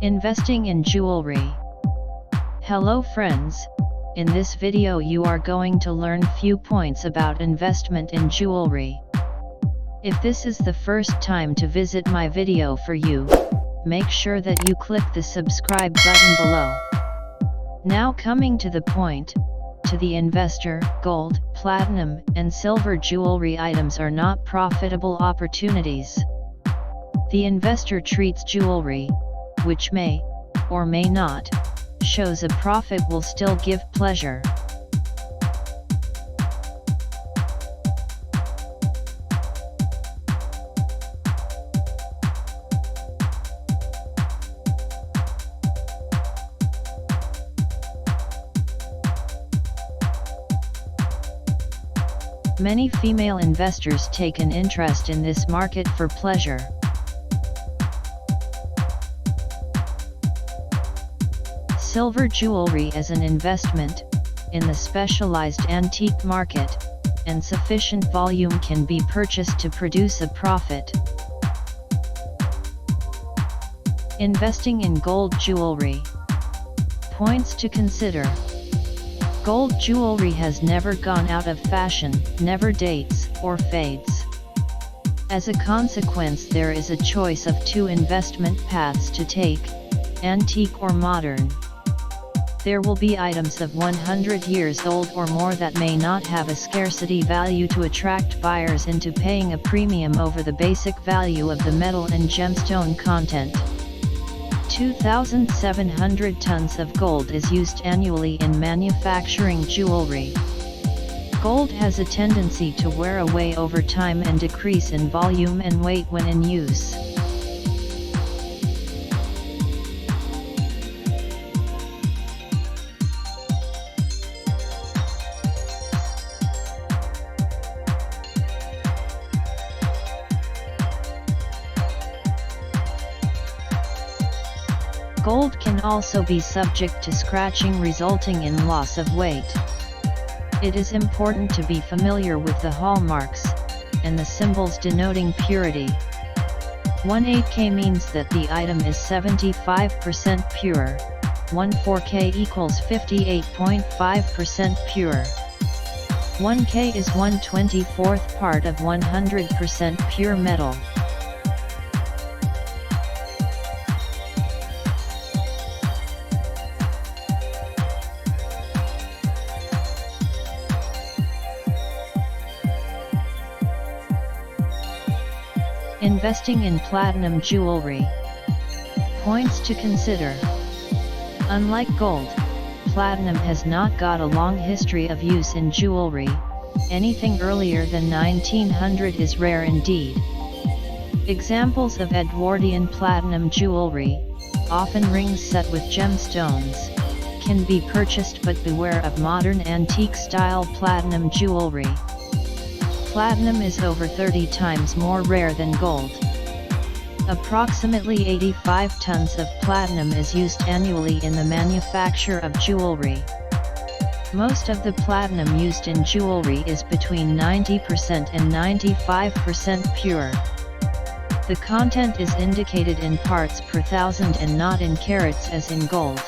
Investing in jewelry. Hello friends, in this video you are going to learn few points about investment in jewelry. If this is the first time to visit my video for you, make sure that you click the subscribe button below. Now coming to the point, to the investor, gold, platinum, and silver jewelry items are not profitable opportunities. The investor treats jewelry, which may, or may not, shows a profit will still give pleasure. Many female investors take an interest in this market for pleasure. Silver jewelry as an investment, in the specialized antique market, and sufficient volume can be purchased to produce a profit. Investing in gold jewelry. Points to consider. Gold jewelry has never gone out of fashion, never dates, or fades. As a consequence, there is a choice of two investment paths to take, antique or modern. There will be items of 100 years old or more that may not have a scarcity value to attract buyers into paying a premium over the basic value of the metal and gemstone content. 2,700 tons of gold is used annually in manufacturing jewelry. Gold has a tendency to wear away over time and decrease in volume and weight when in use. Gold can also be subject to scratching resulting in loss of weight. It is important to be familiar with the hallmarks, and the symbols denoting purity. 18K means that the item is 75% pure, 14K equals 58.5% pure. 1K is 1/24th part of 100% pure metal. Investing in platinum jewelry. Points to consider. Unlike gold, platinum has not got a long history of use in jewelry. Anything earlier than 1900 is rare indeed. Examples of Edwardian platinum jewelry, often rings set with gemstones, can be purchased, but beware of modern antique-style platinum jewelry. Platinum is over 30 times more rare than gold. Approximately 85 tons of platinum is used annually in the manufacture of jewelry. Most of the platinum used in jewelry is between 90% and 95% pure. The content is indicated in parts per thousand and not in carats as in gold.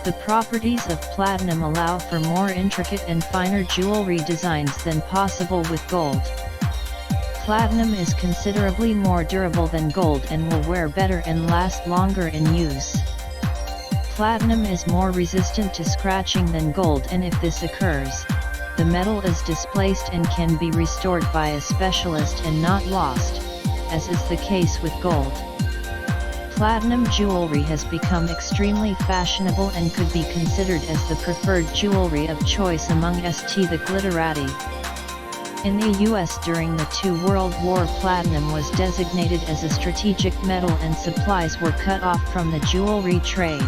The properties of platinum allow for more intricate and finer jewelry designs than possible with gold. Platinum is considerably more durable than gold and will wear better and last longer in use. Platinum is more resistant to scratching than gold, and if this occurs, the metal is displaced and can be restored by a specialist and not lost, as is the case with gold. Platinum jewelry has become extremely fashionable and could be considered as the preferred jewelry of choice among the glitterati. In the US during the Two World War, platinum was designated as a strategic metal and supplies were cut off from the jewelry trade.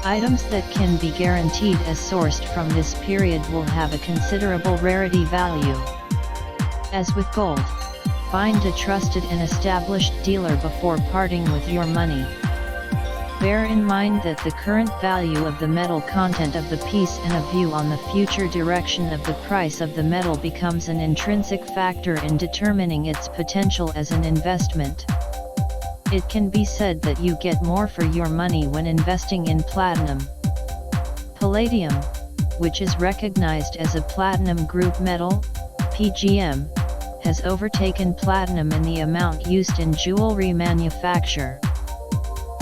Items that can be guaranteed as sourced from this period will have a considerable rarity value. As with gold, find a trusted and established dealer before parting with your money. Bear in mind that the current value of the metal content of the piece and a view on the future direction of the price of the metal becomes an intrinsic factor in determining its potential as an investment. It can be said that you get more for your money when investing in platinum. Palladium, which is recognized as a platinum group metal, PGM, has overtaken platinum in the amount used in jewelry manufacture.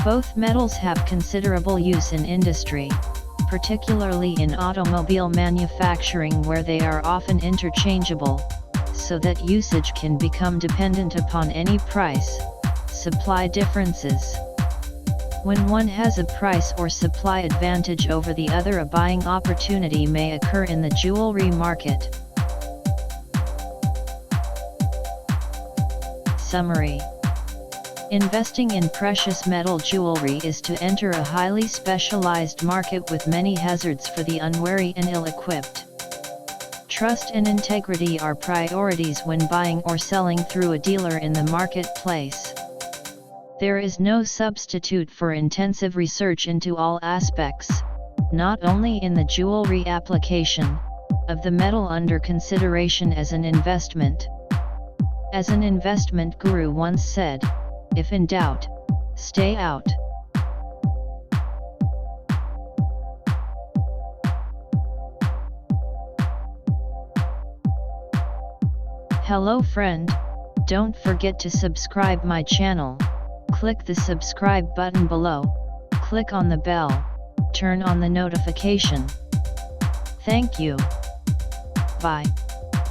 Both metals have considerable use in industry, particularly in automobile manufacturing where they are often interchangeable, so that usage can become dependent upon any price-supply differences. When one has a price or supply advantage over the other, a buying opportunity may occur in the jewelry market. Summary: investing in precious metal jewelry is to enter a highly specialized market with many hazards for the unwary and ill-equipped. Trust and integrity are priorities when buying or selling through a dealer in the marketplace. There is no substitute for intensive research into all aspects, not only in the jewelry application, of the metal under consideration as an investment. As an investment guru once said, "If in doubt, stay out." Hello friend, don't forget to subscribe my channel. Click the subscribe button below, click on the bell, turn on the notification. Thank you. Bye.